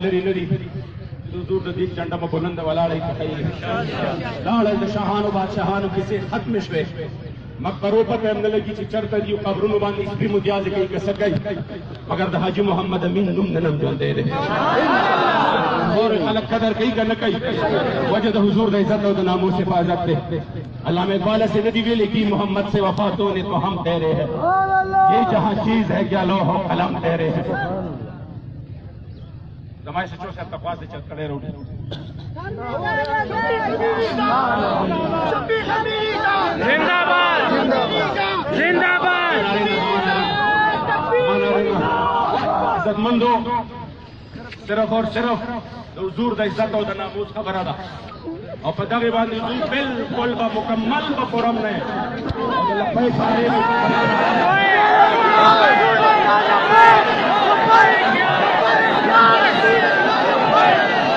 لري لري حضور د دې چنډه په بلند ولاړې کوي لاړ د شاهانو بادشاهانو کیسه ختم شوه مقبرو په هم نه لګي چې چرته دی قبرونو باندې سپي مجاز کوي کسه کوي مگر د حاجی محمد امین نوم نن ژوندې ده اور خلک قدر کوي کنه کوي وجه د حضور د عزت او د ناموس حفاظت ده علامہ اقبال سے ندی ویلے کی محمد سے وفاتوں نے تو ہم تیرے ہیں یہ جہاں چیز ہے کیا لوح و قلم تیرے ہیں زمائے سے چو سے تقوا سے چل کڑے روٹے زندہ باد زندہ باد عزت مندو صرف اور صرف حضور د عزت او د ناموس خبره ده او په دغه باندې دوی بالکل به مکمل به پرم نه او د لپای ساري Hey!